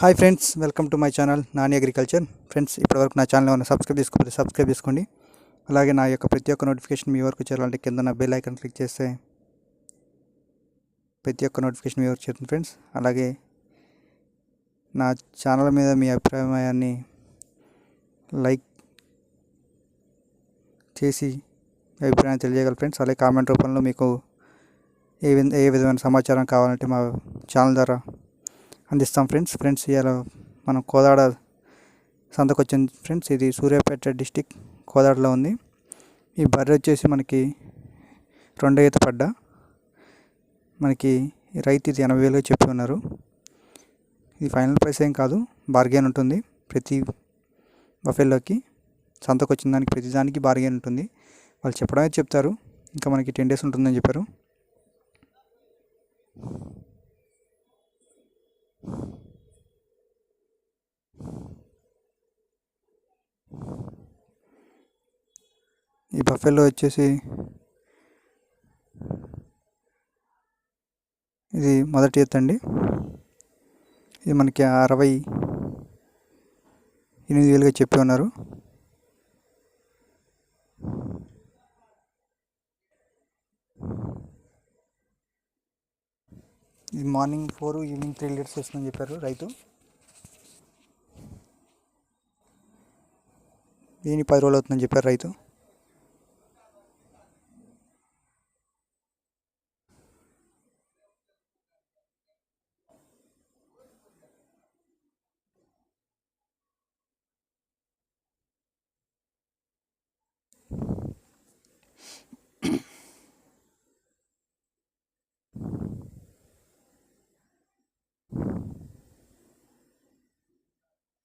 Hi friends, welcome to my channel Nani agriculture. Friends, ఇప్పటివరకు నా channel ఏమైనా సబ్స్క్రైబ్ చేసుకోండి. అలాగే నా యొక్క ప్రతి ఒక్క నోటిఫికేషన్ మీ వరకు చేరాలంటే కింద నా బెల్ ఐకాన్ క్లిక్ చేస్తే ప్రతి ఒక్క నోటిఫికేషన్ మీ వరకు చేరుతుంది ఫ్రెండ్స్. అలాగే నా ఛానల్ మీద మీ అభిప్రాయాన్ని లైక్ చేసి అభిప్రాయాన్ని తెలియజేయగలరు ఫ్రెండ్స్. అలాగే కామెంట్ రూపంలో మీకు ఏ విధమైన సమాచారం కావాలంటే మా ఛానల్ ద్వారా అందిస్తాం ఫ్రెండ్స్. ఇలా మనం కోదాడ సంతకు వచ్చింది ఫ్రెండ్స్. ఇది సూర్యాపేట డిస్టిక్ కోదాడలో ఉంది. ఈ బర్రె వచ్చేసి మనకి 2 ఈత పడ్డ. మనకి రైతు ఇది 80,000 చెప్పి ఉన్నారు. ఇది ఫైనల్ ప్రైస్ ఏం కాదు, బార్గెన్ ఉంటుంది. ప్రతి బఫెల్లోకి సంతకు వచ్చిన దానికి ప్రతి దానికి బార్గెన్ ఉంటుంది. వాళ్ళు చెప్పడమే చెప్తారు. ఇంకా మనకి 10 days ఉంటుందని చెప్పారు. ఈ బఫెల్లో వచ్చేసి ఇది మొదటి ఈత అండి. ఇది మనకి 68,000 చెప్పి ఉన్నారు. ఇది మార్నింగ్ 4 ఈవినింగ్ 3 లీటర్స్ వస్తుందని చెప్పారు రైతు. దీని 10 రోజులు అవుతుందని చెప్పారు రైతు.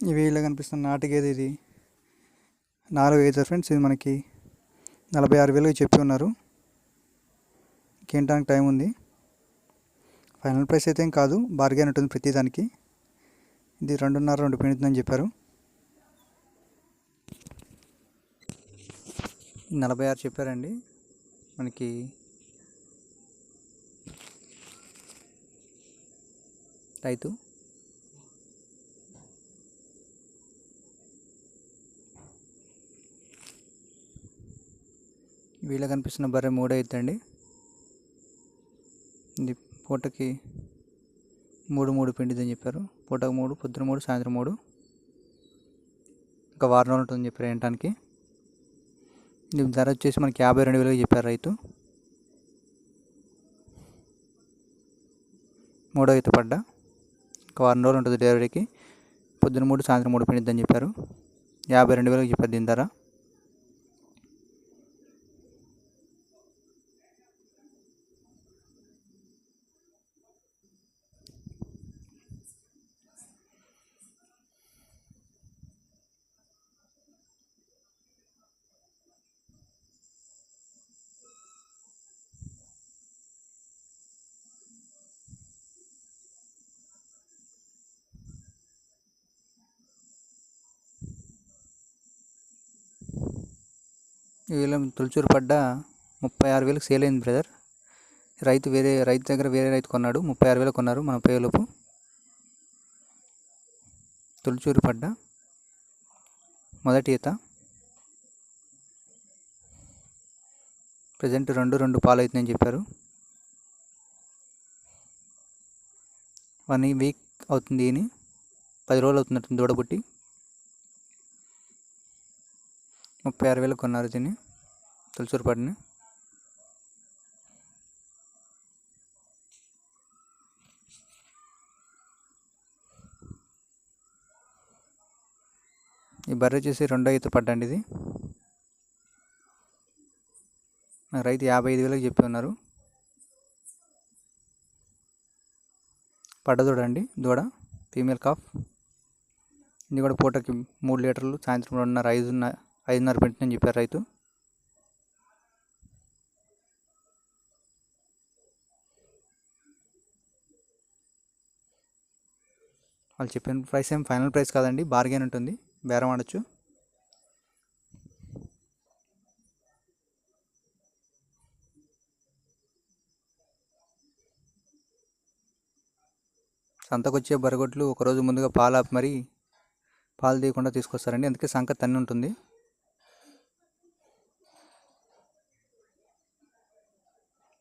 ఇవి ఇలా కనిపిస్తున్న నాటు గేదె ఇది 4 ఈత ఫ్రెండ్స్. ఇది మనకి 46,000 చెప్పి ఉన్నారు. ఇంకేంటానికి టైం ఉంది. ఫైనల్ ప్రైస్ అయితే ఏం కాదు, బార్గెన్ ఉంటుంది ప్రతి దానికి. ఇది 2.5 పిండుతుందని చెప్పారు. 46 చెప్పారండి మనకి. రైతు వీళ్ళ కనిపిస్తున్న బర్రె 3 అవుతుందండి. ఇది పూటకి 3 పిండిదని చెప్పారు. పూటకు 3, పొద్దున 3, సాయంత్రం 3. ఇంకా వారం రోజులు ఉంటుందని చెప్పారు ఏంటానికి. దీని ధర వచ్చేసి మనకి 52,000 చెప్పారు రైతు. 3వ ఈత పడ్డ. ఇంకా వారం రోజులు ఉంటుంది డెలివరీకి. పొద్దున 3, సాయంత్రం 3 పిండిద్దని చెప్పారు. 52,000 చెప్పారు దీని ధర. వీళ్ళ తొలిచూరు పడ్డ 36,000 సేల్ అయింది బ్రదర్. వేరే రైతు దగ్గర వేరే రైతు కొన్నాడు. 36,000 కొన్నారు మన పేలోపు. తొలిచూరు పడ్డ మొదటి ఈత. ప్రజెంట్ 2 పాలు అవుతుందని చెప్పారు. 1 వీక్ అవుతుంది. దీని 10 రోజులు అవుతున్నట్టు దూడబుట్టి. 36,000 కొన్నారు దీన్ని తొలిచూరు పడ్డని. ఈ బర్రె వచ్చేసి 2వ ఈత పడ్డండి. ఇది రైతు 55,000 చెప్పి ఉన్నారు. పడ్డ దూడ అండి, దూడ ఫీమేల్ కాఫ్. ఇది కూడా పూటకి 3 లీటర్లు, సాయంత్రం 2.5, 5.5 పిండుతుందని చెప్పారు రైతు. వాళ్ళు చెప్పిన ప్రైస్ ఏం ఫైనల్ ప్రైస్ కాదండి, బార్గెన్ ఉంటుంది, బేరం ఆడచ్చు. సంతకొచ్చే బర్రెగొడ్లు ఒకరోజు ముందుగా పాలు ఆపి మరీ పాలు తీయకుండా తీసుకొస్తారండి, అందుకే సంక తన్ని ఉంటుంది.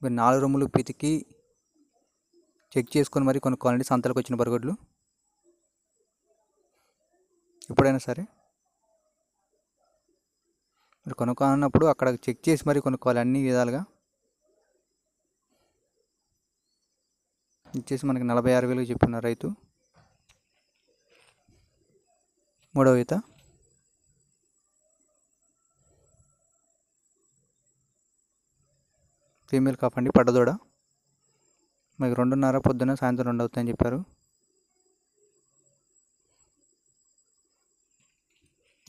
మీరు 4 రొమ్ములు పితికి చెక్ చేసుకొని మరీ కొనుక్కోవాలండి సంతలకు వచ్చిన బర్రెగొడ్లు. ఎప్పుడైనా సరే మీరు కొనుక్కోవాలన్నప్పుడు అక్కడ చెక్ చేసి మరీ కొనుక్కోవాలి అన్ని విధాలుగా. ఇచ్చేసి మనకి 46,000 చెప్పున్నారు రైతు. మూడవ ఈత ఫీమేల్ కాఫ్ అండి, పడ్డదోడ. మీకు 2:30 పొద్దున్న సాయంత్రం 2 అవుతుందని చెప్పారు.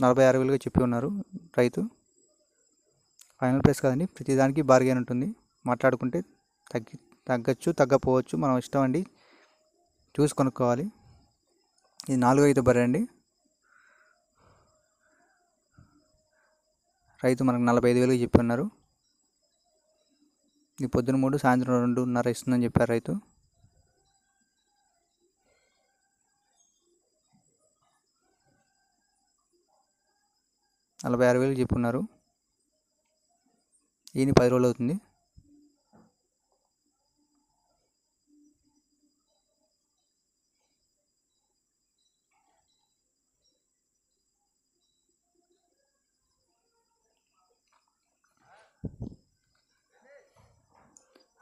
46,000 చెప్పి ఉన్నారు రైతు. ఫైనల్ ప్రైస్ కదండి, ప్రతిదానికి బార్గెన్ ఉంటుంది. మాట్లాడుకుంటే తగ్గచ్చు తగ్గపోవచ్చు, మనం ఇష్టం అండి, చూసి కొనుక్కోవాలి. ఇది 4వ ఈత బర్రె అండి. రైతు మనకు 45,000 చెప్పి ఉన్నారు. ఇది పొద్దున 3 సాయంత్రం 2:30 ఇస్తుందని చెప్పారు రైతు. $46,000 చెప్పున్నారు. ఈయన 10 రోజులు అవుతుంది.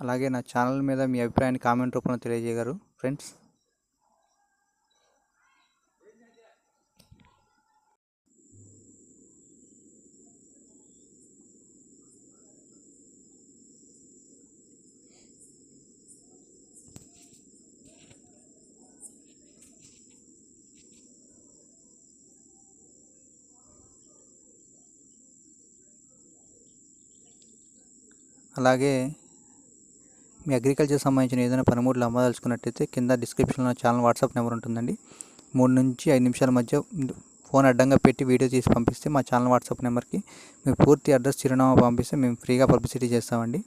అలాగే నా ఛానల్ మీద మీ అభిప్రాయాన్ని కామెంట్ రూపంలో తెలియజేయగలరు ఫ్రెండ్స్. అలాగే మీ అగ్రికల్చర్ సంబంధించిన ఏదైనా పనిముట్లు అమ్మదలుచుకున్నట్టయితే కింద డిస్క్రిప్షన్లో ఛానల్ వాట్సాప్ నెంబర్ ఉంటుందండి. 3 నుంచి 5 నిమిషాల మధ్య ఫోన్ అడ్డంగా పెట్టి వీడియో తీసి పంపిస్తే మా ఛానల్ వాట్సాప్ నెంబర్కి మీ పూర్తి అడ్రస్ చిరునామా పంపిస్తే మేము ఫ్రీగా పబ్లిసిటీ చేస్తామండి.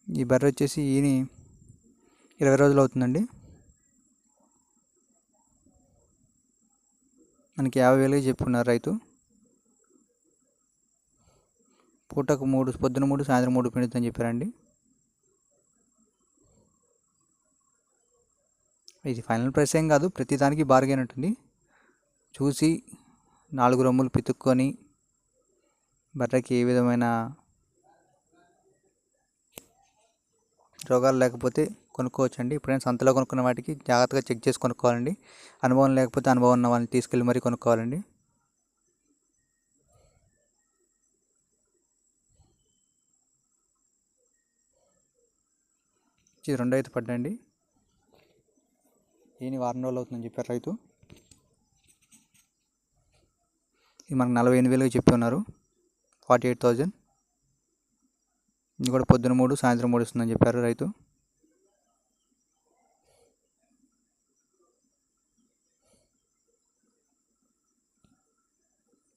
ఈ బర్రె వచ్చేసి ఈయన 20 రోజులు అవుతుందండి. మనకి 50,000 చెప్పున్నారు రైతు. పూటకు 3, పొద్దున 3 సాయంత్రం 3 పిండుతుందని చెప్పారండి. ఇది ఫైనల్ ప్రైస్ ఏం కాదు, ప్రతిదానికి బార్గెన్ ఉంటుంది. చూసి 4 రొమ్ములు పితుక్కొని బర్రెకి ఏ విధమైన రోగాలు లేకపోతే కొనుక్కోవచ్చండి. ఇప్పుడైనా సంతలో కొనుక్కున్న వాటికి జాగ్రత్తగా చెక్ చేసి కొనుక్కోవాలండి. అనుభవం లేకపోతే అనుభవం ఉన్న వాళ్ళని తీసుకెళ్ళి మరీ కొనుక్కోవాలండి. ఇది 2వ ఈత పడ్డండి. ఈయన 4 రోజులు అవుతుందని చెప్పారు రైతు. ఇది మనకు 48,000 చెప్పి ఉన్నారు, 48,000. ఇది కూడా పొద్దున 3 సాయంత్రం 3 ఇస్తుందని చెప్పారు రైతు.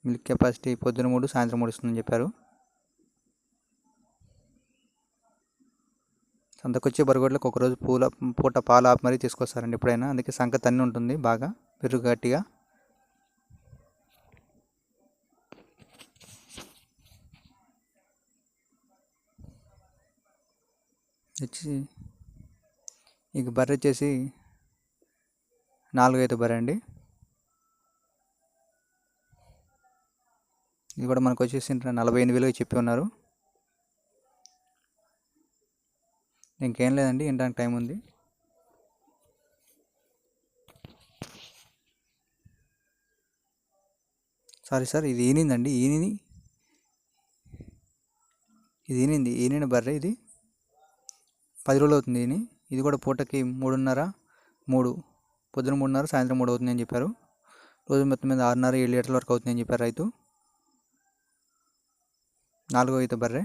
మిల్క్ కెపాసిటీ పొద్దున 3 సాయంత్రం 3 ఇస్తుందని చెప్పారు. సంతకొచ్చే బర్రెగొడ్లకు ఒకరోజు పూట పాలు ఆపి మరీ తీసుకొస్తారండి ఎప్పుడైనా, అందుకే సంక తన్ని ఉంటుంది బాగా పెరుగు గట్టిగా. వచ్చి ఇక బర్రె వచ్చేసి 4వ ఈత బర్రె అండి. ఇది కూడా మనకు వచ్చేసి 48,000 చెప్పి ఉన్నారు. ఇంకేం లేదండి, ఇంటానికి టైం ఉంది. సార్ ఇది ఈనిందండి, ఇది ఈనిన బర్రె. ఇది 10 రోజులు అవుతుంది. ఇది కూడా పూటకి 3:30 పొద్దున 3:30 సాయంత్రం 3 అవుతుందని చెప్పారు. రోజు మొత్తం మీద 6:30-7 లీటర్ల వరకు అవుతుందని చెప్పారు రైతు. 4వ ఈత బర్రె.